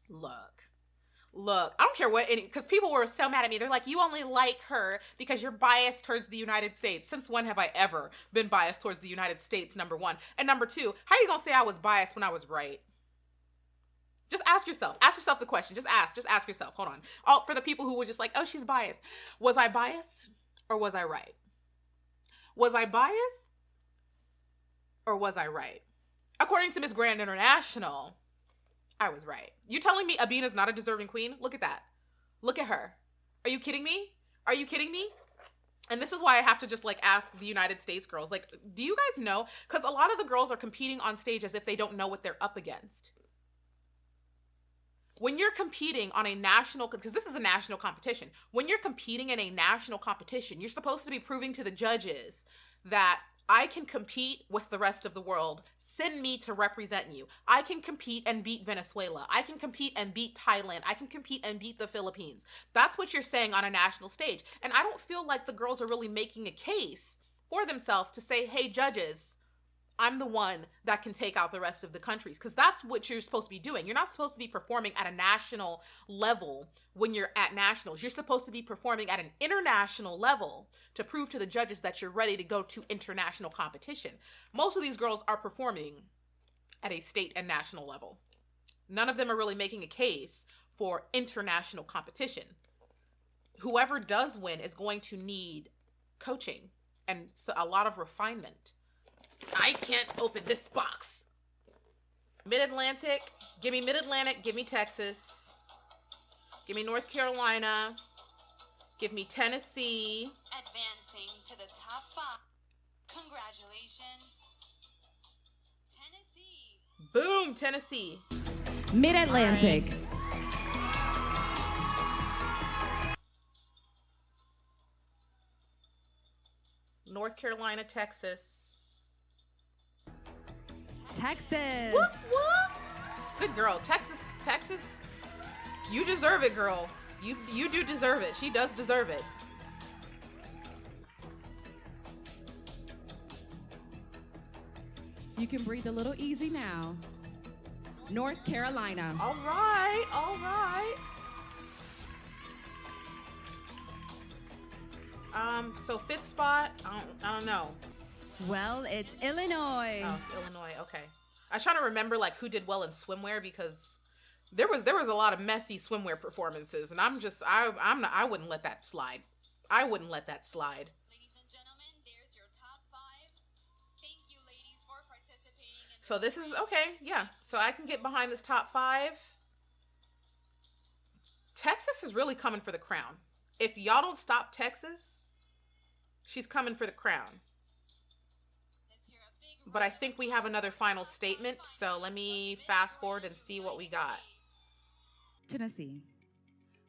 I don't care what, because people were so mad at me. They're like, you only like her because you're biased towards the United States. Since when have I ever been biased towards the United States, number one? And number two, how are you gonna say I was biased when I was right? Just ask yourself the question. Just ask yourself. Hold on. For the people who were just like, oh, she's biased. Was I biased or was I right? Was I biased or was I right? According to Miss Grand International, I was right. You telling me Abina's not a deserving queen? Look at that. Look at her. Are you kidding me? Are you kidding me? And this is why I have to just like ask the United States girls, like, do you guys know? Because a lot of the girls are competing on stage as if they don't know what they're up against. When you're competing on a national, because this is a national competition, when you're competing in a national competition, you're supposed to be proving to the judges that I can compete with the rest of the world. Send me to represent you. I can compete and beat Venezuela. I can compete and beat Thailand. I can compete and beat the Philippines. That's what you're saying on a national stage. And I don't feel like the girls are really making a case for themselves to say, hey, judges, I'm the one that can take out the rest of the countries, because that's what you're supposed to be doing. You're not supposed to be performing at a national level when you're at nationals. You're supposed to be performing at an international level to prove to the judges that you're ready to go to international competition. Most of these girls are performing at a state and national level. None of them are really making a case for international competition. Whoever does win is going to need coaching and a lot of refinement. I can't open this box. Mid-Atlantic. Give me Mid-Atlantic. Give me Texas. Give me North Carolina. Give me Tennessee. Advancing to the top 5. Congratulations. Tennessee. Boom, Tennessee. Mid-Atlantic. North Carolina, Texas. Texas. Whoop, whoop. Good girl. Texas. You deserve it, girl. You do deserve it. She does deserve it. You can breathe a little easy now. North Carolina. All right. So fifth spot, I don't know. Well, it's Illinois. Oh, it's Illinois. Okay. I was trying to remember like who did well in swimwear, because there was a lot of messy swimwear performances, and I wouldn't let that slide. I wouldn't let that slide. Ladies and gentlemen, there's your top 5. Thank you, ladies, for participating. So this is okay. Yeah. So I can get behind this top 5. Texas is really coming for the crown. If y'all don't stop Texas, she's coming for the crown. But I think we have another final statement, so let me fast forward and see what we got. Tennessee,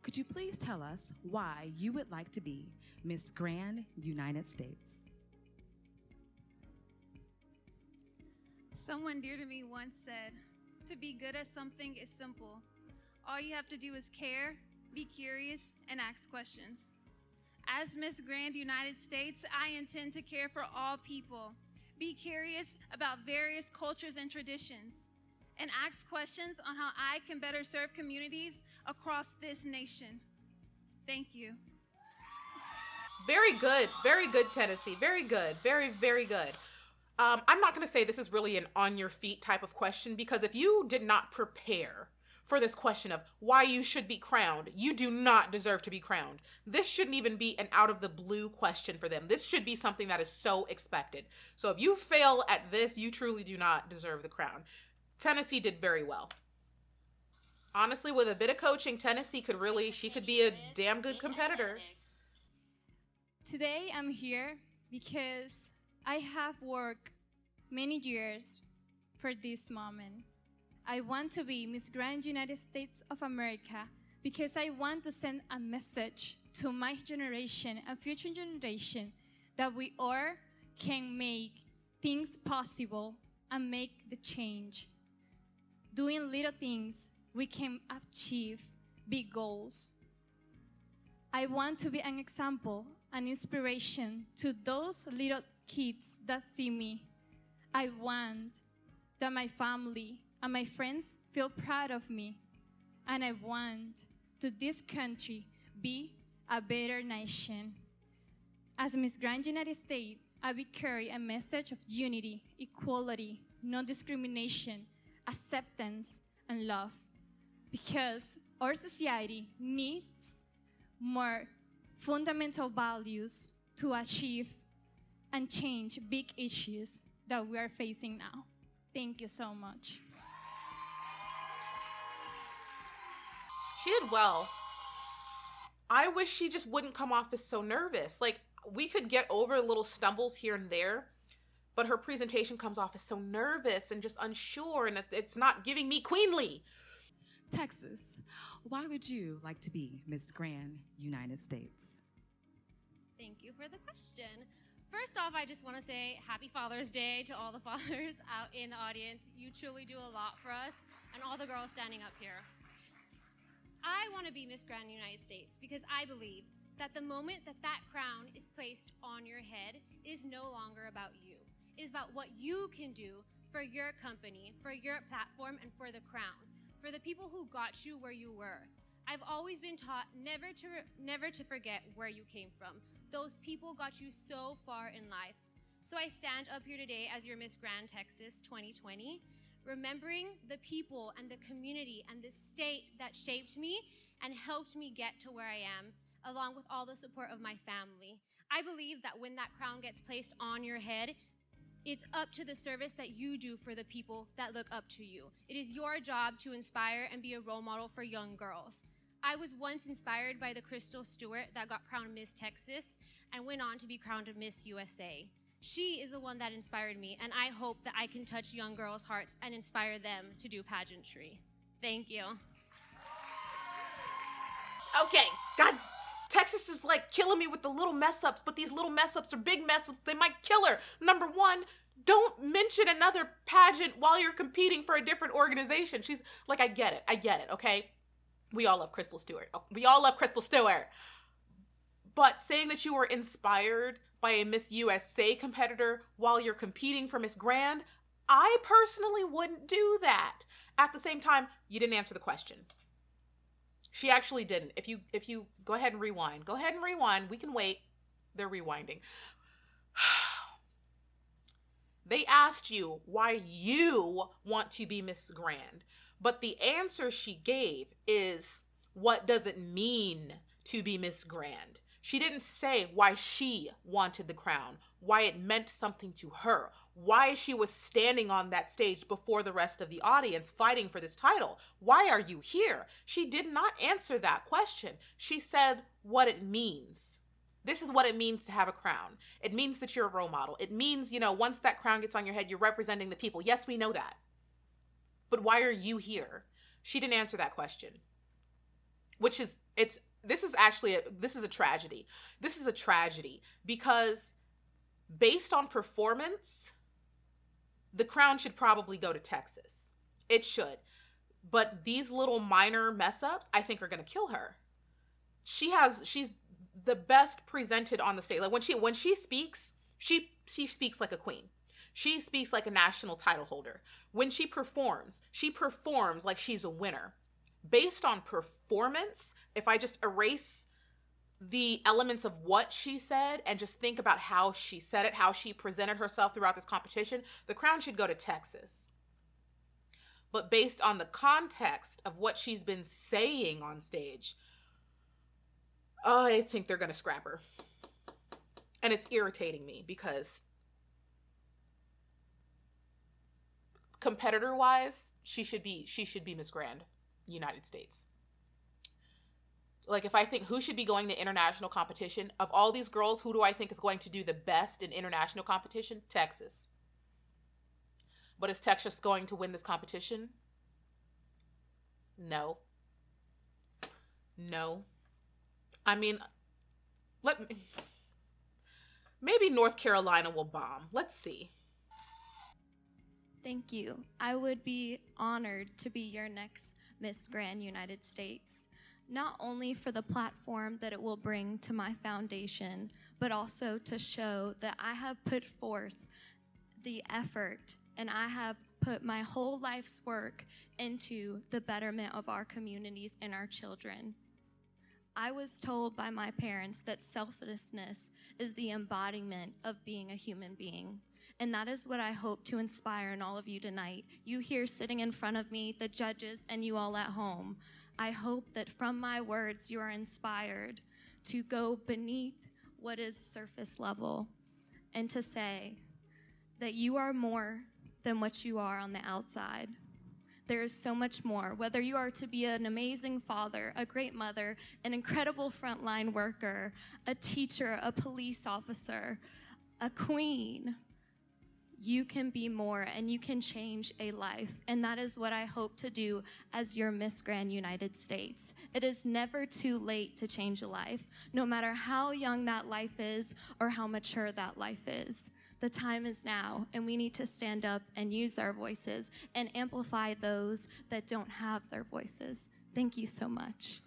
could you please tell us why you would like to be Miss Grand United States? Someone dear to me once said, to be good at something is simple. All you have to do is care, be curious, and ask questions. As Miss Grand United States, I intend to care for all people, be curious about various cultures and traditions, and ask questions on how I can better serve communities across this nation. Thank you. Very good, Tennessee. Very good, very, very good. I'm not going to say this is really an on your feet type of question, because if you did not prepare for this question of why you should be crowned, you do not deserve to be crowned. This shouldn't even be an out of the blue question for them. This should be something that is so expected. So if you fail at this, you truly do not deserve the crown. Tennessee did very well. Honestly, with a bit of coaching, Tennessee could be a damn good competitor. Today I'm here because I have worked many years for this moment. I want to be Miss Grand United States of America because I want to send a message to my generation and future generation that we all can make things possible and make the change. Doing little things, we can achieve big goals. I want to be an example, an inspiration to those little kids that see me. I want that my family and my friends feel proud of me. And I want to this country be a better nation. As Miss Grand United States, I will carry a message of unity, equality, non-discrimination, acceptance, and love. Because our society needs more fundamental values to achieve and change big issues that we are facing now. Thank you so much. She did well. I wish she just wouldn't come off as so nervous. Like, we could get over little stumbles here and there, but her presentation comes off as so nervous and just unsure, and it's not giving me queenly. Texas, why would you like to be Miss Grand United States? Thank you for the question. First off, I just want to say happy Father's Day to all the fathers out in the audience. You truly do a lot for us, and all the girls standing up here. I want to be Miss Grand United States because I believe that the moment that that crown is placed on your head, it is no longer about you. It is about what you can do for your company, for your platform, and for the crown, for the people who got you where you were. I've always been taught never to forget where you came from. Those people got you so far in life. So I stand up here today as your Miss Grand Texas 2020, remembering the people and the community and the state that shaped me and helped me get to where I am, along with all the support of my family. I believe that when that crown gets placed on your head, it's up to the service that you do for the people that look up to you. It is your job to inspire and be a role model for young girls. I was once inspired by the Crystal Stewart that got crowned Miss Texas and went on to be crowned Miss USA. She is the one that inspired me, and I hope that I can touch young girls' hearts and inspire them to do pageantry. Thank you. Okay, God, Texas is like killing me with the little mess ups, but these little mess ups are big mess ups. They might kill her. Number one, don't mention another pageant while you're competing for a different organization. She's like, I get it, okay? We all love Crystal Stewart. We all love Crystal Stewart. But saying that you were inspired by a Miss USA competitor while you're competing for Miss Grand, I personally wouldn't do that. At the same time, you didn't answer the question. She actually didn't. If you go ahead and rewind. Go ahead and rewind. We can wait. They're rewinding. They asked you why you want to be Miss Grand, but the answer she gave is what does it mean to be Miss Grand? She didn't say why she wanted the crown, why it meant something to her, why she was standing on that stage before the rest of the audience fighting for this title. Why are you here? She did not answer that question. She said what it means. This is what it means to have a crown. It means that you're a role model. It means, once that crown gets on your head, you're representing the people. Yes, we know that. But why are you here? She didn't answer that question. This is a tragedy. This is a tragedy because based on performance, the crown should probably go to Texas. It should. But these little minor mess ups, I think, are going to kill her. She's the best presented on the stage. Like when she speaks, she speaks like a queen. She speaks like a national title holder. When she performs like she's a winner. Based on performance, if I just erase the elements of what she said and just think about how she said it, how she presented herself throughout this competition, the crown should go to Texas. But based on the context of what she's been saying on stage, I think they're going to scrap her. And it's irritating me because competitor-wise, she should be Miss Grand United States. Like, if I think who should be going to international competition, of all these girls, who do I think is going to do the best in international competition? Texas. But is Texas going to win this competition? No. I mean, maybe North Carolina will bomb. Let's see. Thank you. I would be honored to be your next Miss Grand United States, not only for the platform that it will bring to my foundation, but also to show that I have put forth the effort and I have put my whole life's work into the betterment of our communities and our children. I was told by my parents that selflessness is the embodiment of being a human being. And that is what I hope to inspire in all of you tonight. You here sitting in front of me, the judges, and you all at home. I hope that from my words you are inspired to go beneath what is surface level and to say that you are more than what you are on the outside. There is so much more. Whether you are to be an amazing father, a great mother, an incredible frontline worker, a teacher, a police officer, a queen, you can be more and you can change a life. And that is what I hope to do as your Miss Grand United States. It is never too late to change a life, no matter how young that life is or how mature that life is. The time is now, and we need to stand up and use our voices and amplify those that don't have their voices. Thank you so much.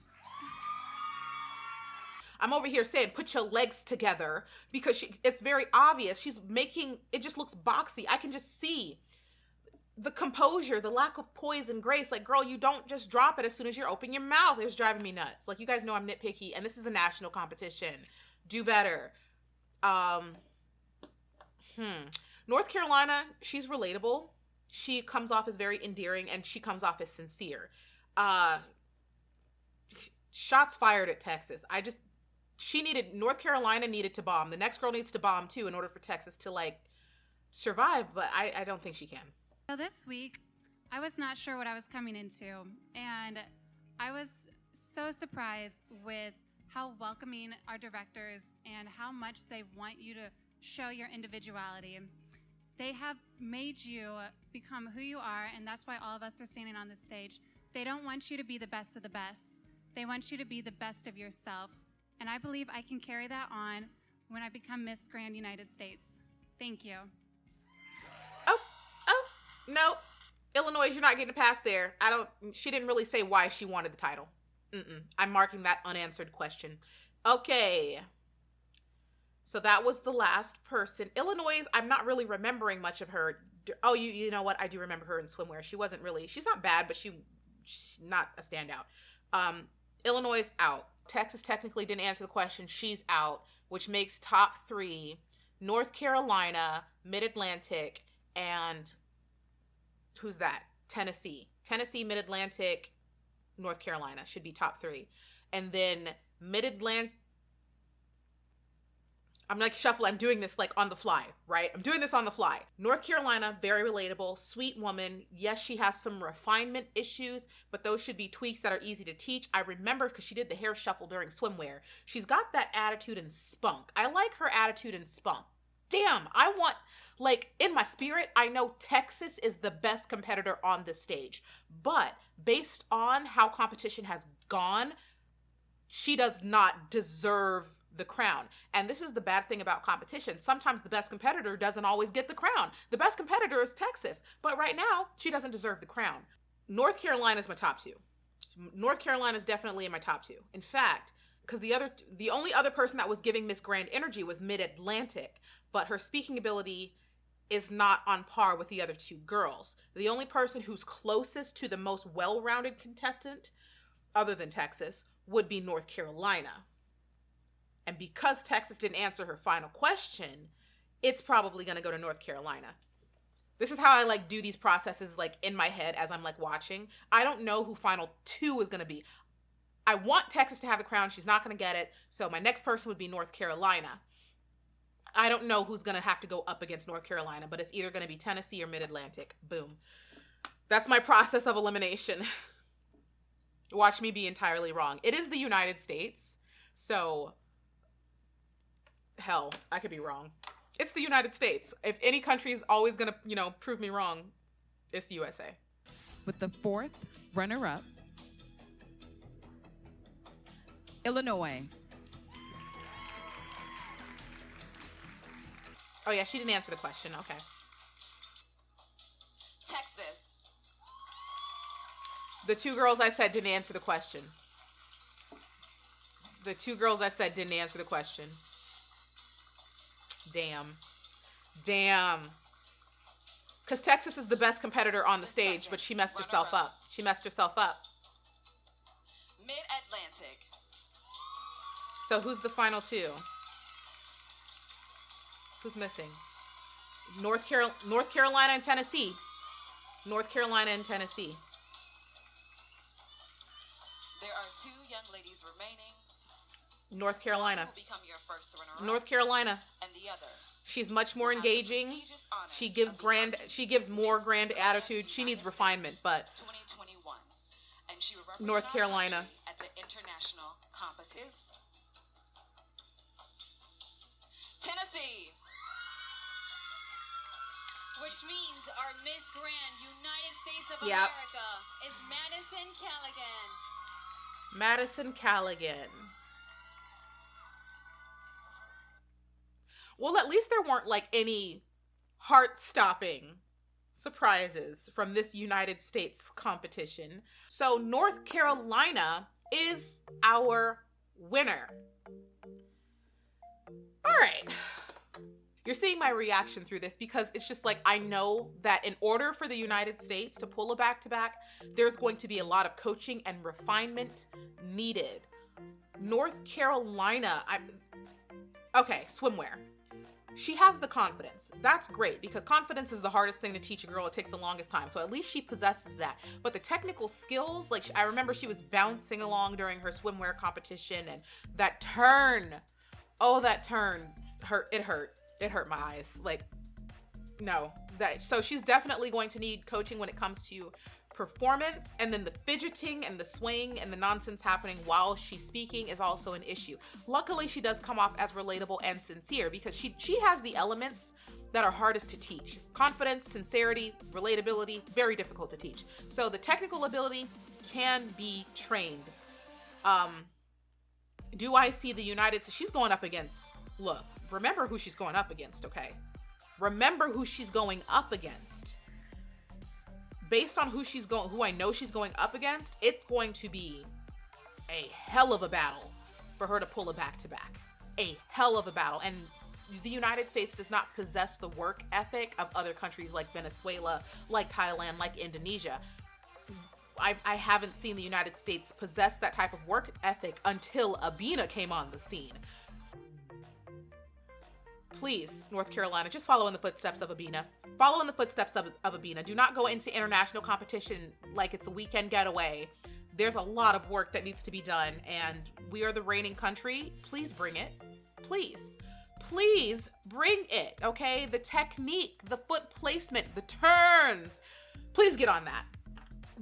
I'm over here saying, put your legs together, because it's very obvious. She's making, it just looks boxy. I can just see the composure, the lack of poise and grace. Like, girl, you don't just drop it as soon as you're opening your mouth. It was driving me nuts. Like, you guys know I'm nitpicky, and this is a national competition. Do better. North Carolina, she's relatable. She comes off as very endearing, and she comes off as sincere. Shots fired at Texas. North Carolina needed to bomb. The next girl needs to bomb too in order for Texas to like survive, but I don't think she can. So this week, I was not sure what I was coming into, and I was so surprised with how welcoming our directors and how much they want you to show your individuality. They have made you become who you are, and that's why all of us are standing on this stage. They don't want you to be the best of the best. They want you to be the best of yourself. And I believe I can carry that on when I become Miss Grand United States. Thank you. Oh, no. Illinois, you're not getting past there. She didn't really say why she wanted the title. I'm marking that unanswered question. Okay. So that was the last person. Illinois, I'm not really remembering much of her. Oh, you know what? I do remember her in swimwear. She's not bad, but she's not a standout. Illinois is out. Texas technically didn't answer the question. She's out, which makes top 3 North Carolina, Mid-Atlantic, and who's that? Tennessee. Tennessee, Mid-Atlantic, North Carolina should be top 3. And then Mid-Atlantic, I'm like shuffle. I'm doing this like on the fly, right? I'm doing this on the fly. North Carolina, very relatable, sweet woman. Yes, she has some refinement issues, but those should be tweaks that are easy to teach. I remember because she did the hair shuffle during swimwear. She's got that attitude and spunk. I like her attitude and spunk. Damn, in my spirit, I know Texas is the best competitor on this stage. But based on how competition has gone, she does not deserve the crown. And this is the bad thing about competition. Sometimes the best competitor doesn't always get the crown. The best competitor is Texas, but right now she doesn't deserve the crown. North Carolina is my top 2. North Carolina is definitely in my top 2. In fact, because the only other person that was giving Miss Grand energy was Mid-Atlantic, but her speaking ability is not on par with the other 2 girls. The only person who's closest to the most well-rounded contestant, other than Texas, would be North Carolina. And because Texas didn't answer her final question, it's probably going to go to North Carolina. This is how I do these processes in my head as I'm watching. I don't know who final 2 is going to be. I want Texas to have the crown. She's not going to get it. So my next person would be North Carolina. I don't know who's going to have to go up against North Carolina, but it's either going to be Tennessee or Mid-Atlantic. Boom. That's my process of elimination. Watch me be entirely wrong. It is the United States, so hell, I could be wrong. It's the United States. If any country is always going to, prove me wrong, it's the USA. With the 4th runner-up, Illinois. Oh yeah, she didn't answer the question. Okay. Texas. The 2 girls I said didn't answer the question. The 2 girls I said didn't answer the question. Damn. Because Texas is the best competitor on the stage, but she messed herself up. Mid-Atlantic. So who's the final 2? Who's missing? North Carolina and Tennessee. North Carolina and Tennessee. There are 2 young ladies remaining. North Carolina. Who will become your first runner-up? North Carolina. And the other. She's much more engaging. She gives more grand attitude. She needs refinement, but 2021, and she will represent North our Carolina. country at the international competition. Tennessee. Which means our Miss Grand United States of Yep. America is Madison Callaghan. Madison Callaghan. Well, at least there weren't like any heart-stopping surprises from this United States competition. So North Carolina is our winner. All right. You're seeing my reaction through this because it's just like, I know that in order for the United States to pull a back-to-back, there's going to be a lot of coaching and refinement needed. North Carolina, okay, swimwear. She has the confidence. That's great because confidence is the hardest thing to teach a girl. It takes the longest time. So at least she possesses that. But the technical skills, like I remember she was bouncing along during her swimwear competition, and that turn, oh, that turn hurt. It hurt. It hurt my eyes. Like, no. So she's definitely going to need coaching when it comes to performance, and then the fidgeting and the swaying and the nonsense happening while she's speaking is also an issue. Luckily, she does come off as relatable and sincere because she has the elements that are hardest to teach. Confidence, sincerity, relatability, very difficult to teach. So the technical ability can be trained. Do I see the United States? She's going up against, look, remember who she's going up against, okay? Remember who she's going up against. Based on who I know she's going up against, it's going to be a hell of a battle for her to pull a back-to-back. A hell of a battle. And the United States does not possess the work ethic of other countries like Venezuela, like Thailand, like Indonesia. I haven't seen the United States possess that type of work ethic until Abina came on the scene. Please, North Carolina, just follow in the footsteps of Abina. Follow in the footsteps of Abina. Do not go into international competition like it's a weekend getaway. There's a lot of work that needs to be done, and we are the reigning country. Please bring it. Please. Please bring it, okay? The technique, the foot placement, the turns. Please get on that.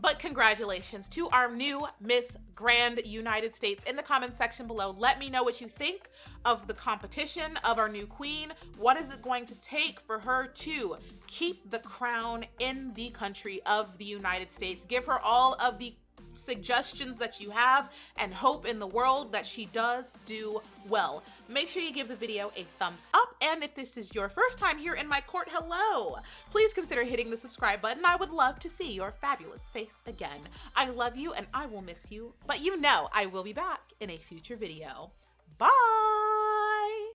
But congratulations to our new Miss Grand United States. In the comments section below, let me know what you think of the competition, of our new queen. What is it going to take for her to keep the crown in the country of the United States? Give her all of the suggestions that you have and hope in the world that she does do well. Make sure you give the video a thumbs up, and if this is your first time here in my court, hello! Please consider hitting the subscribe button. I would love to see your fabulous face again. I love you and I will miss you, but you know I will be back in a future video. Bye!